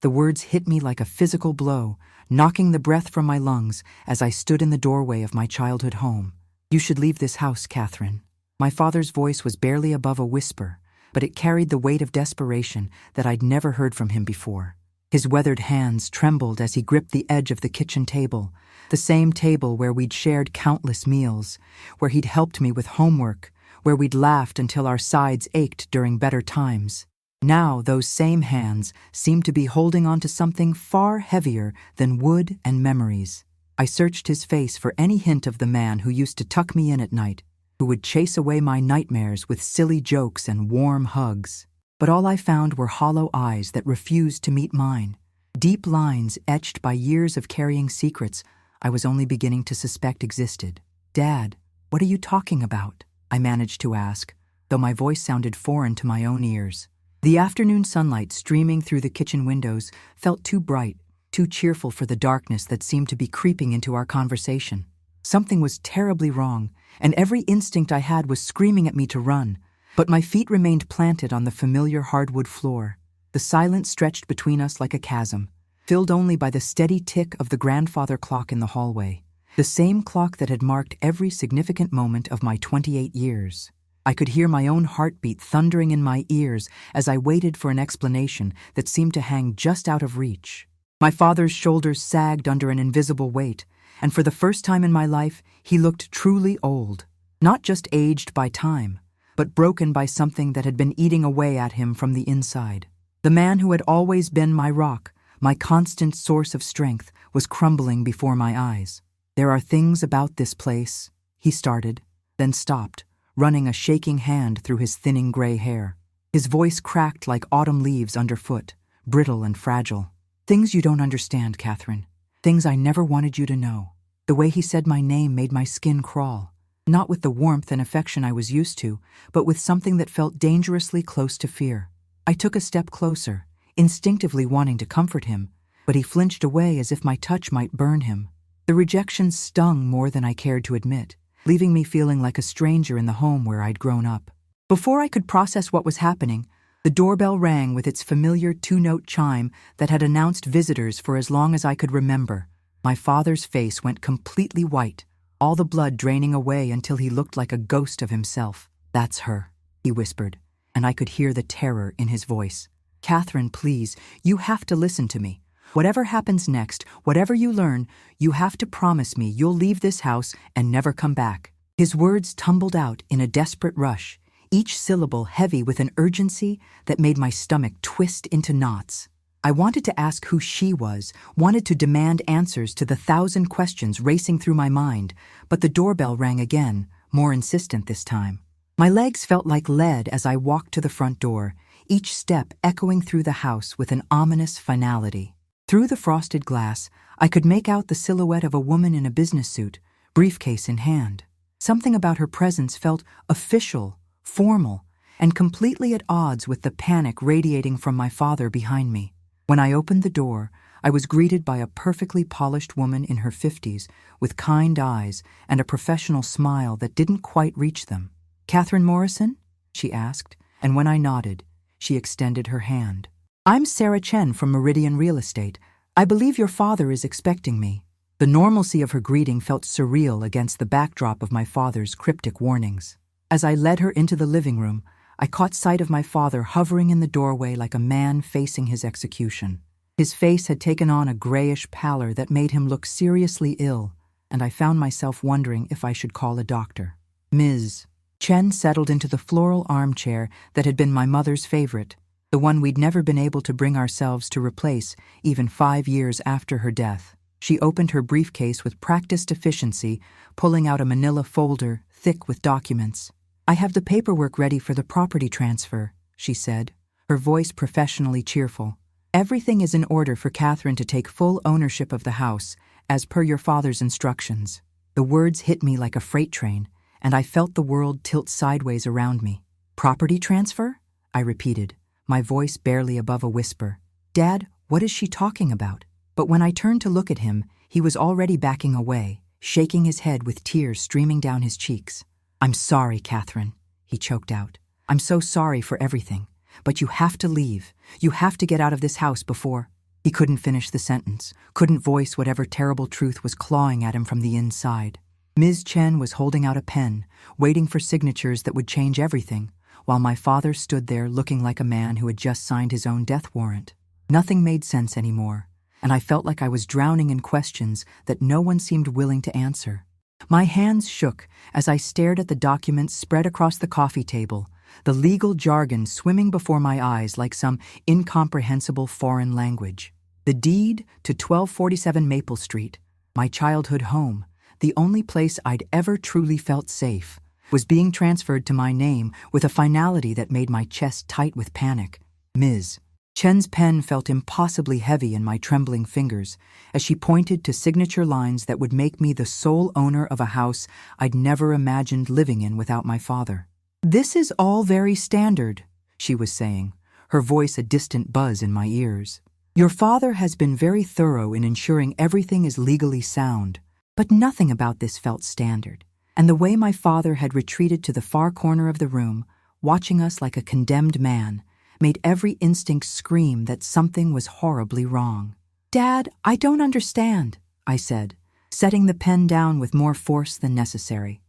The words hit me like a physical blow, knocking the breath from my lungs as I stood in the doorway of my childhood home. "You should leave this house, Katherine." My father's voice was barely above a whisper, but it carried the weight of desperation that I'd never heard from him before. His weathered hands trembled as he gripped the edge of the kitchen table, the same table where we'd shared countless meals, where he'd helped me with homework, where we'd laughed until our sides ached during better times. Now those same hands seemed to be holding on to something far heavier than wood and memories. I searched his face for any hint of the man who used to tuck me in at night, who would chase away my nightmares with silly jokes and warm hugs. But all I found were hollow eyes that refused to meet mine, deep lines etched by years of carrying secrets I was only beginning to suspect existed. "Dad, what are you talking about?" I managed to ask, though my voice sounded foreign to my own ears. The afternoon sunlight streaming through the kitchen windows felt too bright, too cheerful for the darkness that seemed to be creeping into our conversation. Something was terribly wrong, and every instinct I had was screaming at me to run, but my feet remained planted on the familiar hardwood floor. The silence stretched between us like a chasm, filled only by the steady tick of the grandfather clock in the hallway, the same clock that had marked every significant moment of my 28 years. I could hear my own heartbeat thundering in my ears as I waited for an explanation that seemed to hang just out of reach. My father's shoulders sagged under an invisible weight, and for the first time in my life, he looked truly old. Not just aged by time, but broken by something that had been eating away at him from the inside. The man who had always been my rock, my constant source of strength, was crumbling before my eyes. "There are things about this place," he started, then stopped, running a shaking hand through his thinning gray hair. His voice cracked like autumn leaves underfoot, brittle and fragile. "Things you don't understand, Katherine. Things I never wanted you to know." The way he said my name made my skin crawl, not with the warmth and affection I was used to, but with something that felt dangerously close to fear. I took a step closer, instinctively wanting to comfort him, but he flinched away as if my touch might burn him. The rejection stung more than I cared to admit, leaving me feeling like a stranger in the home where I'd grown up. Before I could process what was happening, the doorbell rang with its familiar two-note chime that had announced visitors for as long as I could remember. My father's face went completely white, all the blood draining away until he looked like a ghost of himself. "That's her," he whispered, and I could hear the terror in his voice. "Katherine, please, you have to listen to me. Whatever happens next, whatever you learn, you have to promise me you'll leave this house and never come back." His words tumbled out in a desperate rush, each syllable heavy with an urgency that made my stomach twist into knots. I wanted to ask who she was, wanted to demand answers to the 1,000 questions racing through my mind, but the doorbell rang again, more insistent this time. My legs felt like lead as I walked to the front door, each step echoing through the house with an ominous finality. Through the frosted glass, I could make out the silhouette of a woman in a business suit, briefcase in hand. Something about her presence felt official, formal, and completely at odds with the panic radiating from my father behind me. When I opened the door, I was greeted by a perfectly polished woman in her 50s with kind eyes and a professional smile that didn't quite reach them. "Katherine Morrison?" she asked, and when I nodded, she extended her hand. "I'm Sarah Chen from Meridian Real Estate. I believe your father is expecting me." The normalcy of her greeting felt surreal against the backdrop of my father's cryptic warnings. As I led her into the living room, I caught sight of my father hovering in the doorway like a man facing his execution. His face had taken on a grayish pallor that made him look seriously ill, and I found myself wondering if I should call a doctor. "Ms. Chen settled into the floral armchair that had been my mother's favorite, the one we'd never been able to bring ourselves to replace even 5 years after her death. She opened her briefcase with practiced efficiency, pulling out a manila folder thick with documents. "I have the paperwork ready for the property transfer," she said, her voice professionally cheerful. "Everything is in order for Katherine to take full ownership of the house, as per your father's instructions." The words hit me like a freight train, and I felt the world tilt sideways around me. "Property transfer?" I repeated, my voice barely above a whisper. "Dad, what is she talking about?" But when I turned to look at him, he was already backing away, shaking his head with tears streaming down his cheeks. "I'm sorry, Katherine," he choked out. "I'm so sorry for everything. But you have to leave. You have to get out of this house before..." He couldn't finish the sentence, couldn't voice whatever terrible truth was clawing at him from the inside. Ms. Chen was holding out a pen, waiting for signatures that would change everything, while my father stood there looking like a man who had just signed his own death warrant. Nothing made sense anymore, and I felt like I was drowning in questions that no one seemed willing to answer. My hands shook as I stared at the documents spread across the coffee table, the legal jargon swimming before my eyes like some incomprehensible foreign language. The deed to 1247 Maple Street, my childhood home, the only place I'd ever truly felt safe, was being transferred to my name with a finality that made my chest tight with panic. Ms. Chen's pen felt impossibly heavy in my trembling fingers as she pointed to signature lines that would make me the sole owner of a house I'd never imagined living in without my father. "This is all very standard," she was saying, her voice a distant buzz in my ears. "Your father has been very thorough in ensuring everything is legally sound, but nothing about this felt standard, and the way my father had retreated to the far corner of the room, watching us like a condemned man, made every instinct scream that something was horribly wrong. "Dad, I don't understand," I said, setting the pen down with more force than necessary.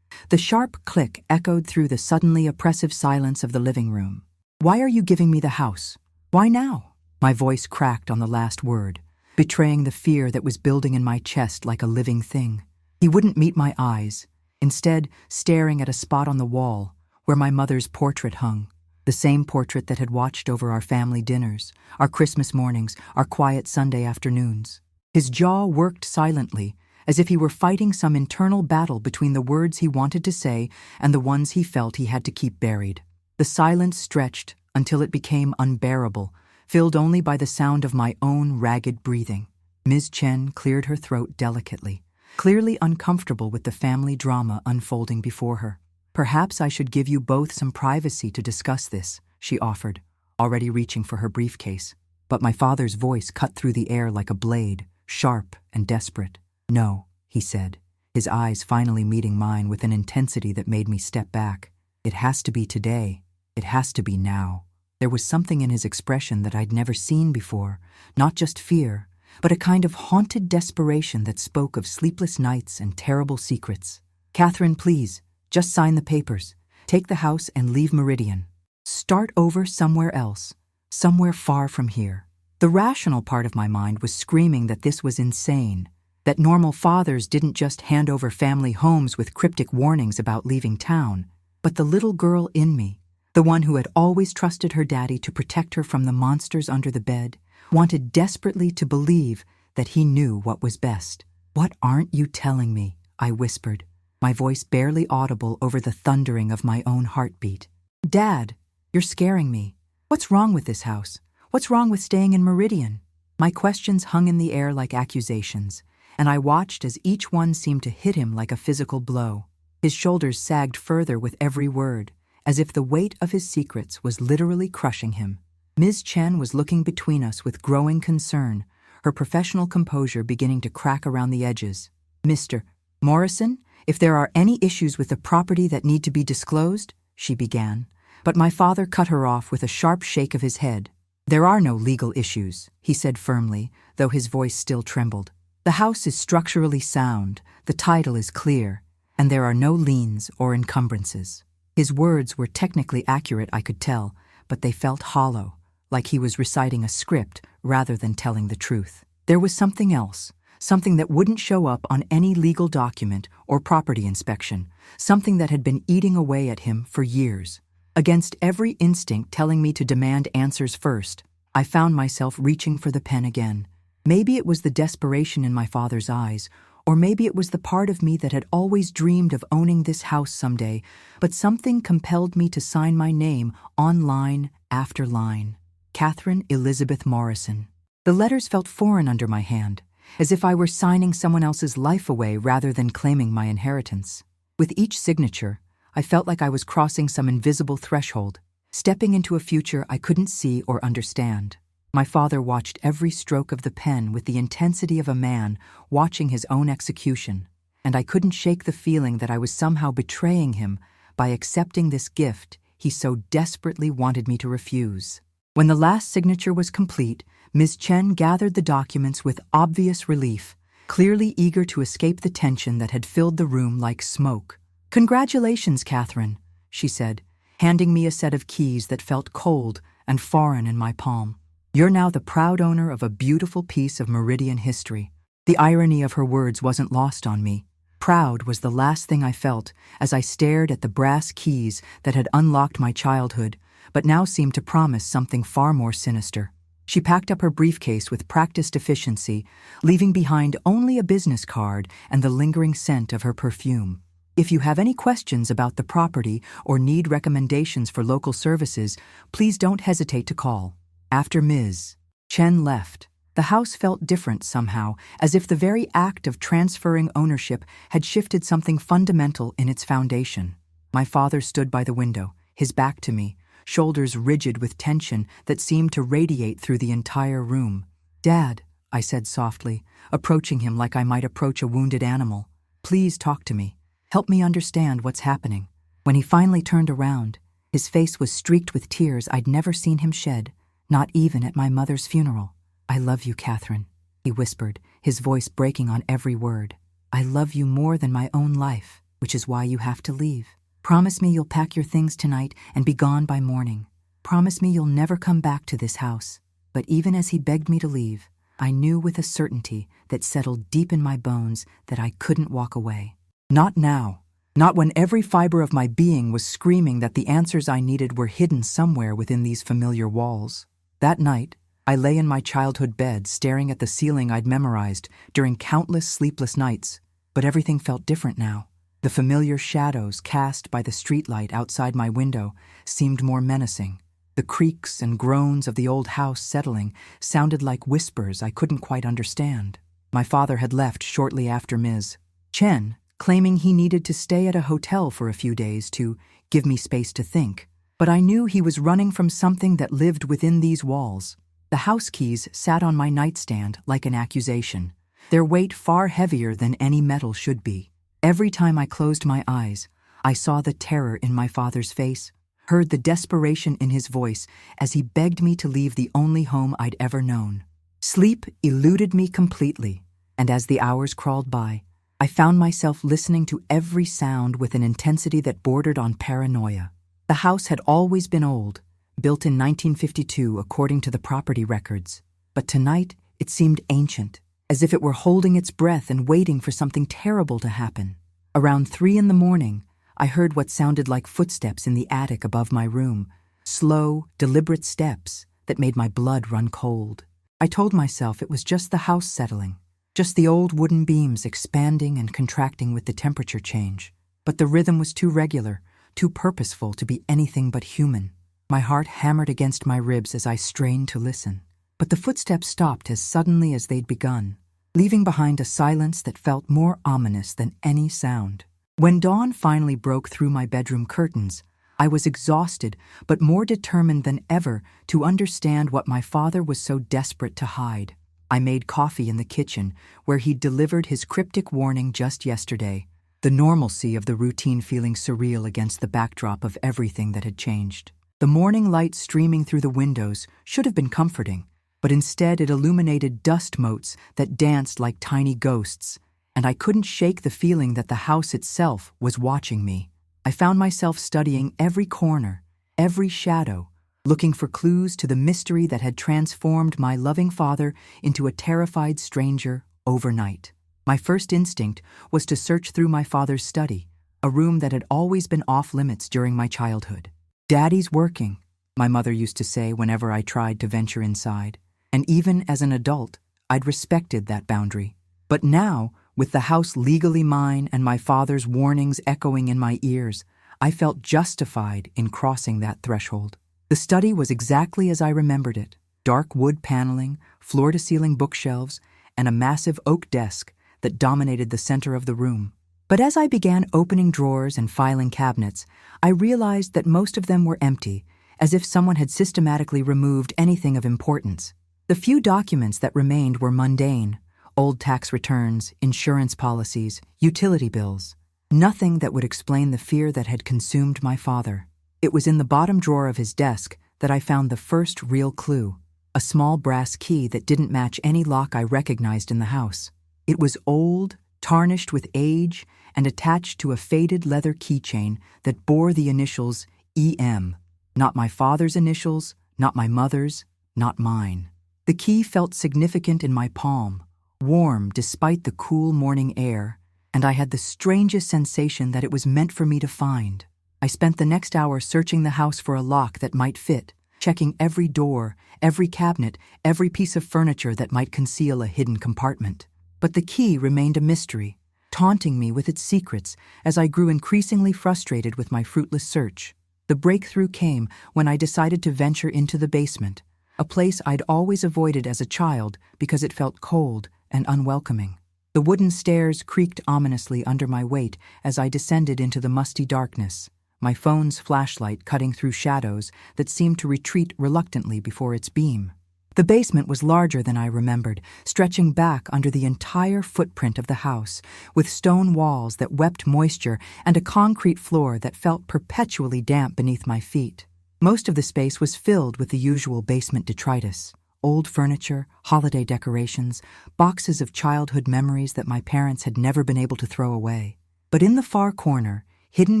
The sharp click echoed through the suddenly oppressive silence of the living room. "Why are you giving me the house? Why now?" My voice cracked on the last word, betraying the fear that was building in my chest like a living thing. He wouldn't meet my eyes, instead staring at a spot on the wall where my mother's portrait hung, the same portrait that had watched over our family dinners, our Christmas mornings, our quiet Sunday afternoons. His jaw worked silently, as if he were fighting some internal battle between the words he wanted to say and the ones he felt he had to keep buried. The silence stretched until it became unbearable, filled only by the sound of my own ragged breathing. Ms. Chen cleared her throat delicately, clearly uncomfortable with the family drama unfolding before her. "Perhaps I should give you both some privacy to discuss this," she offered, already reaching for her briefcase. But my father's voice cut through the air like a blade, sharp and desperate. "No," he said, his eyes finally meeting mine with an intensity that made me step back. "It has to be today. It has to be now." There was something in his expression that I'd never seen before, not just fear, but a kind of haunted desperation that spoke of sleepless nights and terrible secrets. "Katherine, please, just sign the papers. Take the house and leave Meridian. Start over somewhere else, somewhere far from here." The rational part of my mind was screaming that this was insane, that normal fathers didn't just hand over family homes with cryptic warnings about leaving town, but the little girl in me, the one who had always trusted her daddy to protect her from the monsters under the bed, wanted desperately to believe that he knew what was best. "What aren't you telling me?" I whispered, my voice barely audible over the thundering of my own heartbeat. "Dad, you're scaring me. What's wrong with this house? What's wrong with staying in Meridian?" My questions hung in the air like accusations, and I watched as each one seemed to hit him like a physical blow. His shoulders sagged further with every word, as if the weight of his secrets was literally crushing him. Ms. Chen was looking between us with growing concern, her professional composure beginning to crack around the edges. "Mr. Morrison, if there are any issues with the property that need to be disclosed," she began, but my father cut her off with a sharp shake of his head. "There are no legal issues," he said firmly, though his voice still trembled. "The house is structurally sound, the title is clear, and there are no liens or encumbrances." His words were technically accurate, I could tell, but they felt hollow, like he was reciting a script rather than telling the truth. There was something else, something that wouldn't show up on any legal document or property inspection, something that had been eating away at him for years. Against every instinct telling me to demand answers first, I found myself reaching for the pen again. Maybe it was the desperation in my father's eyes, or maybe it was the part of me that had always dreamed of owning this house someday, but something compelled me to sign my name on line after line. Katherine Elizabeth Morrison. The letters felt foreign under my hand, as if I were signing someone else's life away rather than claiming my inheritance. With each signature, I felt like I was crossing some invisible threshold, stepping into a future I couldn't see or understand. My father watched every stroke of the pen with the intensity of a man watching his own execution, and I couldn't shake the feeling that I was somehow betraying him by accepting this gift he so desperately wanted me to refuse. When the last signature was complete, Ms. Chen gathered the documents with obvious relief, clearly eager to escape the tension that had filled the room like smoke. "Congratulations, Katherine," she said, handing me a set of keys that felt cold and foreign in my palm. "You're now the proud owner of a beautiful piece of Meridian history." The irony of her words wasn't lost on me. Proud was the last thing I felt as I stared at the brass keys that had unlocked my childhood, but now seemed to promise something far more sinister. She packed up her briefcase with practiced efficiency, leaving behind only a business card and the lingering scent of her perfume. "If you have any questions about the property or need recommendations for local services, please don't hesitate to call." After Ms. Chen left, the house felt different somehow, as if the very act of transferring ownership had shifted something fundamental in its foundation. My father stood by the window, his back to me, shoulders rigid with tension that seemed to radiate through the entire room. "Dad," I said softly, approaching him like I might approach a wounded animal, "please talk to me. Help me understand what's happening." When he finally turned around, his face was streaked with tears I'd never seen him shed, not even at my mother's funeral. "I love you, Katherine," he whispered, his voice breaking on every word. "I love you more than my own life, which is why you have to leave. Promise me you'll pack your things tonight and be gone by morning. Promise me you'll never come back to this house." But even as he begged me to leave, I knew with a certainty that settled deep in my bones that I couldn't walk away. Not now. Not when every fiber of my being was screaming that the answers I needed were hidden somewhere within these familiar walls. That night, I lay in my childhood bed staring at the ceiling I'd memorized during countless sleepless nights, but everything felt different now. The familiar shadows cast by the streetlight outside my window seemed more menacing. The creaks and groans of the old house settling sounded like whispers I couldn't quite understand. My father had left shortly after Ms. Chen, claiming he needed to stay at a hotel for a few days to give me space to think. But I knew he was running from something that lived within these walls. The house keys sat on my nightstand like an accusation, their weight far heavier than any metal should be. Every time I closed my eyes, I saw the terror in my father's face, heard the desperation in his voice as he begged me to leave the only home I'd ever known. Sleep eluded me completely, and as the hours crawled by, I found myself listening to every sound with an intensity that bordered on paranoia. The house had always been old, built in 1952 according to the property records, but tonight it seemed ancient, as if it were holding its breath and waiting for something terrible to happen. Around 3 a.m, I heard what sounded like footsteps in the attic above my room, slow, deliberate steps that made my blood run cold. I told myself it was just the house settling, just the old wooden beams expanding and contracting with the temperature change. But the rhythm was too regular, too purposeful to be anything but human. My heart hammered against my ribs as I strained to listen. But the footsteps stopped as suddenly as they'd begun, leaving behind a silence that felt more ominous than any sound. When dawn finally broke through my bedroom curtains, I was exhausted but more determined than ever to understand what my father was so desperate to hide. I made coffee in the kitchen, where he'd delivered his cryptic warning just yesterday, the normalcy of the routine feeling surreal against the backdrop of everything that had changed. The morning light streaming through the windows should have been comforting, but instead it illuminated dust motes that danced like tiny ghosts, and I couldn't shake the feeling that the house itself was watching me. I found myself studying every corner, every shadow, looking for clues to the mystery that had transformed my loving father into a terrified stranger overnight. My first instinct was to search through my father's study, a room that had always been off-limits during my childhood. "Daddy's working," my mother used to say whenever I tried to venture inside. And even as an adult, I'd respected that boundary. But now, with the house legally mine and my father's warnings echoing in my ears, I felt justified in crossing that threshold. The study was exactly as I remembered it: dark wood paneling, floor-to-ceiling bookshelves, and a massive oak desk that dominated the center of the room. But as I began opening drawers and filing cabinets, I realized that most of them were empty, as if someone had systematically removed anything of importance. The few documents that remained were mundane: old tax returns, insurance policies, utility bills. Nothing that would explain the fear that had consumed my father. It was in the bottom drawer of his desk that I found the first real clue: a small brass key that didn't match any lock I recognized in the house. It was old, tarnished with age, and attached to a faded leather keychain that bore the initials EM. Not my father's initials, not my mother's, not mine. The key felt significant in my palm, warm despite the cool morning air, and I had the strangest sensation that it was meant for me to find. I spent the next hour searching the house for a lock that might fit, checking every door, every cabinet, every piece of furniture that might conceal a hidden compartment. But the key remained a mystery, taunting me with its secrets as I grew increasingly frustrated with my fruitless search. The breakthrough came when I decided to venture into the basement, a place I'd always avoided as a child because it felt cold and unwelcoming. The wooden stairs creaked ominously under my weight as I descended into the musty darkness, my phone's flashlight cutting through shadows that seemed to retreat reluctantly before its beam. The basement was larger than I remembered, stretching back under the entire footprint of the house, with stone walls that wept moisture and a concrete floor that felt perpetually damp beneath my feet. Most of the space was filled with the usual basement detritus: old furniture, holiday decorations, boxes of childhood memories that my parents had never been able to throw away. But in the far corner, hidden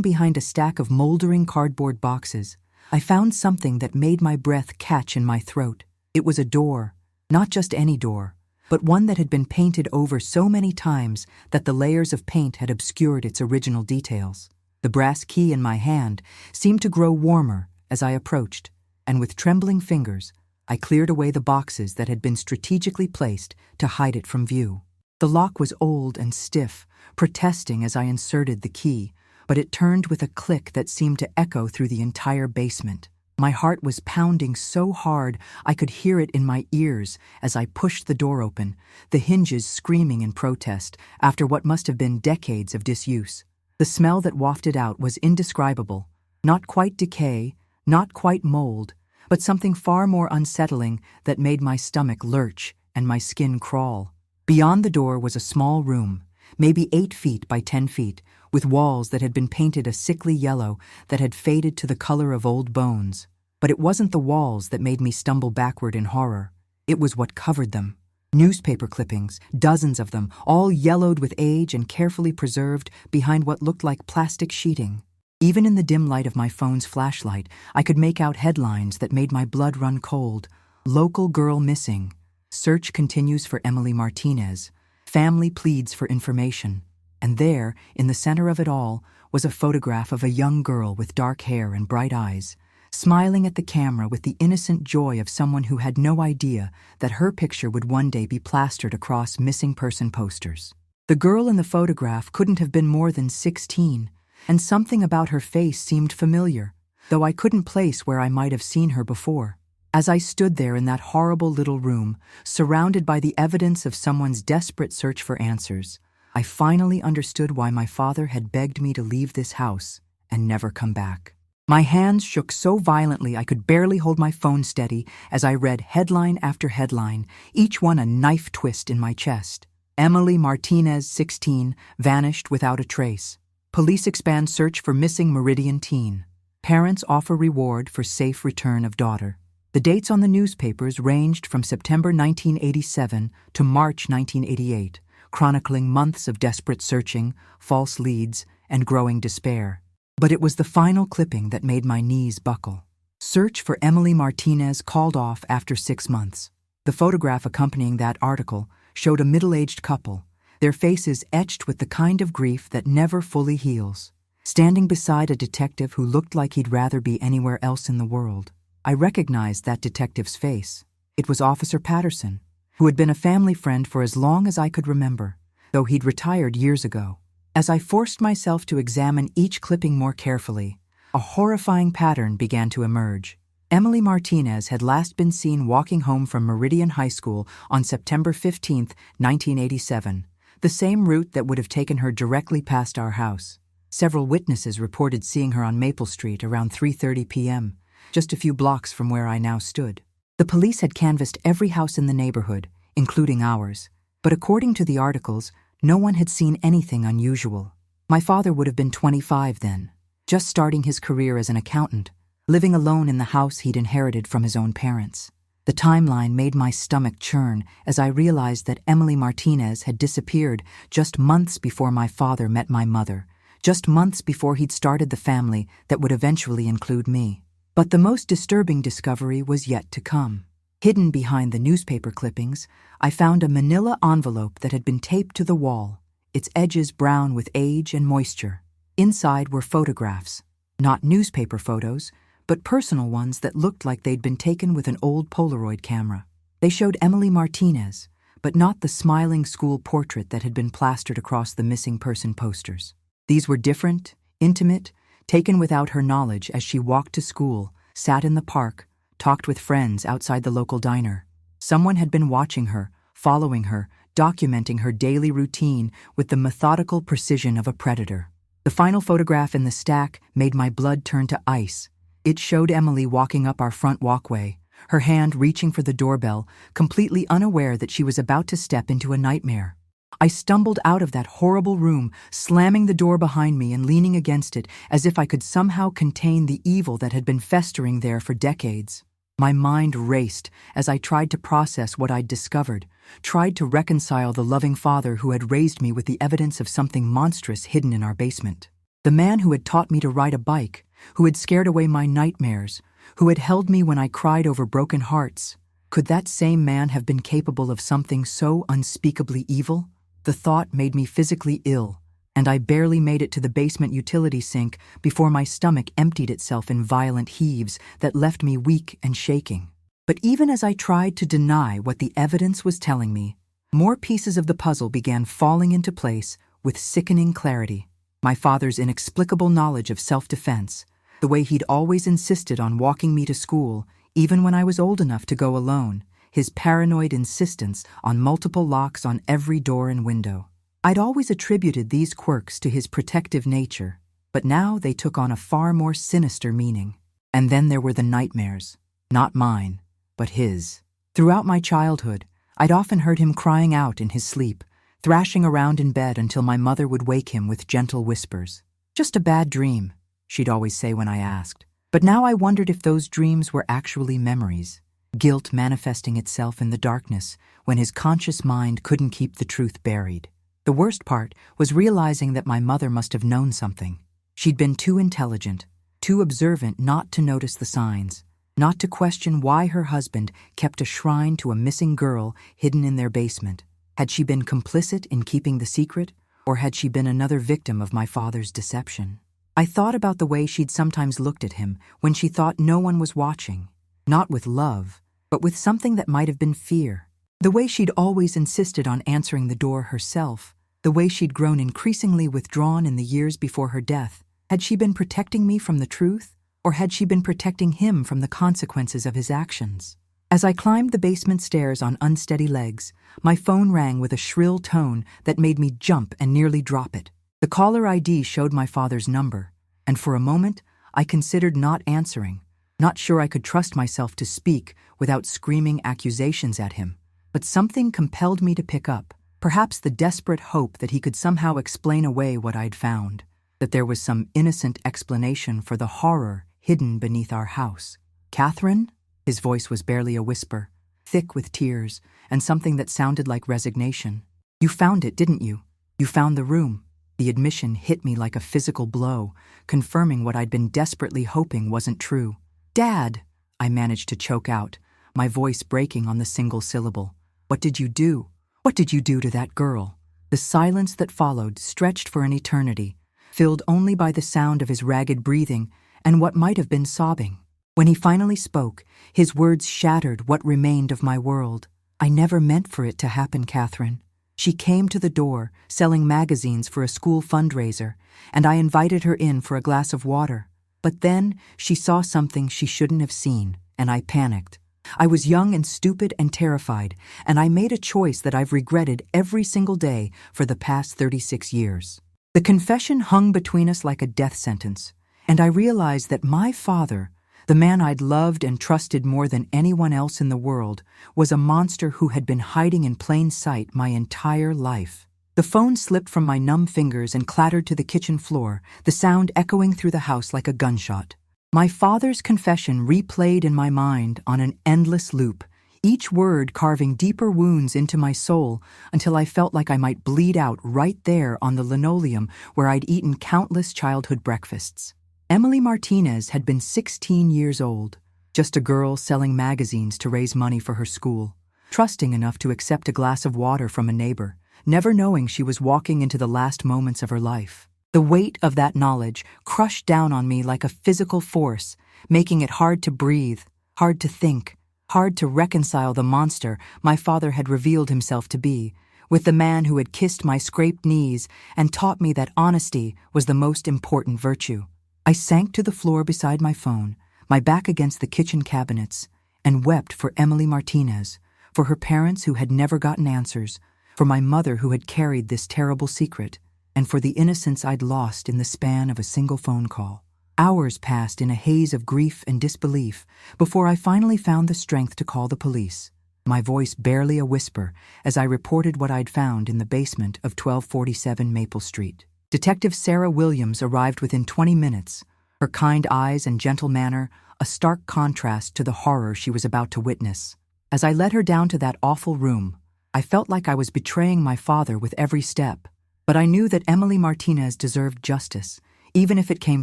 behind a stack of moldering cardboard boxes, I found something that made my breath catch in my throat. It was a door, not just any door, but one that had been painted over so many times that the layers of paint had obscured its original details. The brass key in my hand seemed to grow warmer as I approached, and with trembling fingers, I cleared away the boxes that had been strategically placed to hide it from view. The lock was old and stiff, protesting as I inserted the key, but it turned with a click that seemed to echo through the entire basement. My heart was pounding so hard I could hear it in my ears as I pushed the door open, the hinges screaming in protest after what must have been decades of disuse. The smell that wafted out was indescribable, not quite decay, not quite mold, but something far more unsettling that made my stomach lurch and my skin crawl. Beyond the door was a small room, maybe 8 feet by 10 feet, with walls that had been painted a sickly yellow that had faded to the color of old bones. But it wasn't the walls that made me stumble backward in horror. It was what covered them. Newspaper clippings, dozens of them, all yellowed with age and carefully preserved behind what looked like plastic sheeting. Even in the dim light of my phone's flashlight, I could make out headlines that made my blood run cold. Local girl missing. Search continues for Emily Martinez. Family pleads for information. And there, in the center of it all, was a photograph of a young girl with dark hair and bright eyes, smiling at the camera with the innocent joy of someone who had no idea that her picture would one day be plastered across missing person posters. The girl in the photograph couldn't have been more than 16, and something about her face seemed familiar, though I couldn't place where I might have seen her before. As I stood there in that horrible little room, surrounded by the evidence of someone's desperate search for answers, I finally understood why my father had begged me to leave this house and never come back. My hands shook so violently I could barely hold my phone steady as I read headline after headline, each one a knife twist in my chest. Emily Martinez, 16, vanished without a trace. Police expand search for missing Meridian teen. Parents offer reward for safe return of daughter. The dates on the newspapers ranged from September 1987 to March 1988. Chronicling months of desperate searching, false leads, and growing despair. But it was the final clipping that made my knees buckle. Search for Emily Martinez called off after 6 months. The photograph accompanying that article showed a middle-aged couple, their faces etched with the kind of grief that never fully heals, standing beside a detective who looked like he'd rather be anywhere else in the world. I recognized that detective's face. It was Officer Patterson, who had been a family friend for as long as I could remember, though he'd retired years ago. As I forced myself to examine each clipping more carefully, a horrifying pattern began to emerge. Emily Martinez had last been seen walking home from Meridian High School on September 15, 1987, the same route that would have taken her directly past our house. Several witnesses reported seeing her on Maple Street around 3:30 p.m., just a few blocks from where I now stood. The police had canvassed every house in the neighborhood, including ours, but according to the articles, no one had seen anything unusual. My father would have been 25 then, just starting his career as an accountant, living alone in the house he'd inherited from his own parents. The timeline made my stomach churn as I realized that Emily Martinez had disappeared just months before my father met my mother, just months before he'd started the family that would eventually include me. But the most disturbing discovery was yet to come. Hidden behind the newspaper clippings, I found a manila envelope that had been taped to the wall, its edges brown with age and moisture. Inside were photographs, not newspaper photos, but personal ones that looked like they'd been taken with an old Polaroid camera. They showed Emily Martinez, but not the smiling school portrait that had been plastered across the missing person posters. These were different, intimate, taken without her knowledge as she walked to school, sat in the park, talked with friends outside the local diner. Someone had been watching her, following her, documenting her daily routine with the methodical precision of a predator. The final photograph in the stack made my blood turn to ice. It showed Emily walking up our front walkway, her hand reaching for the doorbell, completely unaware that she was about to step into a nightmare. I stumbled out of that horrible room, slamming the door behind me and leaning against it as if I could somehow contain the evil that had been festering there for decades. My mind raced as I tried to process what I'd discovered, tried to reconcile the loving father who had raised me with the evidence of something monstrous hidden in our basement. The man who had taught me to ride a bike, who had scared away my nightmares, who had held me when I cried over broken hearts. Could that same man have been capable of something so unspeakably evil? The thought made me physically ill, and I barely made it to the basement utility sink before my stomach emptied itself in violent heaves that left me weak and shaking. But even as I tried to deny what the evidence was telling me, more pieces of the puzzle began falling into place with sickening clarity. My father's inexplicable knowledge of self-defense, the way he'd always insisted on walking me to school, even when I was old enough to go alone, his paranoid insistence on multiple locks on every door and window. I'd always attributed these quirks to his protective nature, but now they took on a far more sinister meaning. And then there were the nightmares, not mine, but his. Throughout my childhood, I'd often heard him crying out in his sleep, thrashing around in bed until my mother would wake him with gentle whispers. "Just a bad dream," she'd always say when I asked. But now I wondered if those dreams were actually memories, guilt manifesting itself in the darkness when his conscious mind couldn't keep the truth buried. The worst part was realizing that my mother must have known something. She'd been too intelligent, too observant not to notice the signs, not to question why her husband kept a shrine to a missing girl hidden in their basement. Had she been complicit in keeping the secret, or had she been another victim of my father's deception? I thought about the way she'd sometimes looked at him when she thought no one was watching, not with love, but with something that might have been fear. The way she'd always insisted on answering the door herself, the way she'd grown increasingly withdrawn in the years before her death. Had she been protecting me from the truth, or had she been protecting him from the consequences of his actions? As I climbed the basement stairs on unsteady legs, my phone rang with a shrill tone that made me jump and nearly drop it. The caller ID showed my father's number, and for a moment, I considered not answering, not sure I could trust myself to speak without screaming accusations at him. But something compelled me to pick up, perhaps the desperate hope that he could somehow explain away what I'd found, that there was some innocent explanation for the horror hidden beneath our house. "Katherine?" His voice was barely a whisper, thick with tears, and something that sounded like resignation. "You found it, didn't you? You found the room." The admission hit me like a physical blow, confirming what I'd been desperately hoping wasn't true. "Dad," I managed to choke out, my voice breaking on the single syllable. "What did you do? What did you do to that girl?" The silence that followed stretched for an eternity, filled only by the sound of his ragged breathing and what might have been sobbing. When he finally spoke, his words shattered what remained of my world. "I never meant for it to happen, Katherine. She came to the door, selling magazines for a school fundraiser, and I invited her in for a glass of water. But then she saw something she shouldn't have seen, and I panicked. I was young and stupid and terrified, and I made a choice that I've regretted every single day for the past 36 years. The confession hung between us like a death sentence, and I realized that my father, the man I'd loved and trusted more than anyone else in the world, was a monster who had been hiding in plain sight my entire life. The phone slipped from my numb fingers and clattered to the kitchen floor, the sound echoing through the house like a gunshot. My father's confession replayed in my mind on an endless loop, each word carving deeper wounds into my soul until I felt like I might bleed out right there on the linoleum where I'd eaten countless childhood breakfasts. Emily Martinez had been 16 years old, just a girl selling magazines to raise money for her school, trusting enough to accept a glass of water from a neighbor, never knowing she was walking into the last moments of her life. The weight of that knowledge crushed down on me like a physical force, making it hard to breathe, hard to think, hard to reconcile the monster my father had revealed himself to be, with the man who had kissed my scraped knees and taught me that honesty was the most important virtue. I sank to the floor beside my phone, my back against the kitchen cabinets, and wept for Emily Martinez, for her parents who had never gotten answers, for my mother who had carried this terrible secret, and for the innocence I'd lost in the span of a single phone call. Hours passed in a haze of grief and disbelief before I finally found the strength to call the police, my voice barely a whisper as I reported what I'd found in the basement of 1247 Maple Street. Detective Sarah Williams arrived within 20 minutes, her kind eyes and gentle manner a stark contrast to the horror she was about to witness. As I led her down to that awful room, I felt like I was betraying my father with every step, but I knew that Emily Martinez deserved justice, even if it came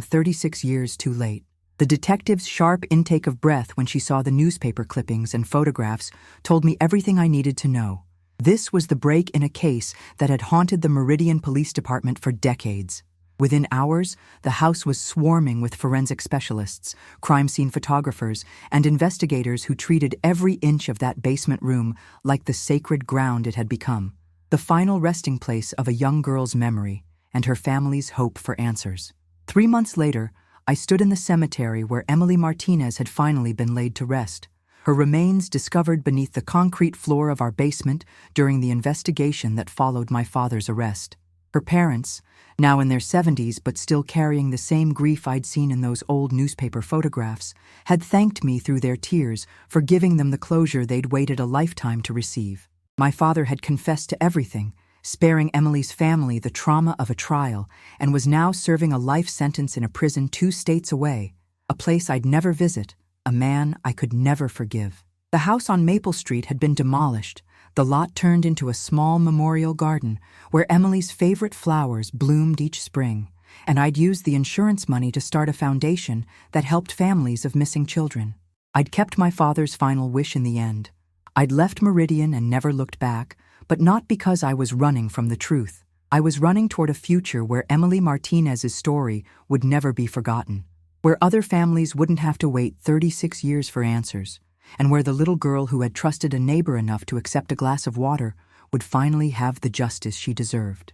36 years too late. The detective's sharp intake of breath when she saw the newspaper clippings and photographs told me everything I needed to know. This was the break in a case that had haunted the Meridian Police Department for decades. Within hours, the house was swarming with forensic specialists, crime scene photographers, and investigators who treated every inch of that basement room like the sacred ground it had become, the final resting place of a young girl's memory and her family's hope for answers. 3 months later, I stood in the cemetery where Emily Martinez had finally been laid to rest, her remains discovered beneath the concrete floor of our basement during the investigation that followed my father's arrest. Her parents, now in their 70s but still carrying the same grief I'd seen in those old newspaper photographs, had thanked me through their tears for giving them the closure they'd waited a lifetime to receive. My father had confessed to everything, sparing Emily's family the trauma of a trial, and was now serving a life sentence in a prison 2 states away, a place I'd never visit, a man I could never forgive. The house on Maple Street had been demolished, the lot turned into a small memorial garden where Emily's favorite flowers bloomed each spring, and I'd used the insurance money to start a foundation that helped families of missing children. I'd kept my father's final wish in the end. I'd left Meridian and never looked back, but not because I was running from the truth. I was running toward a future where Emily Martinez's story would never be forgotten, where other families wouldn't have to wait 36 years for answers, and where the little girl who had trusted a neighbor enough to accept a glass of water would finally have the justice she deserved.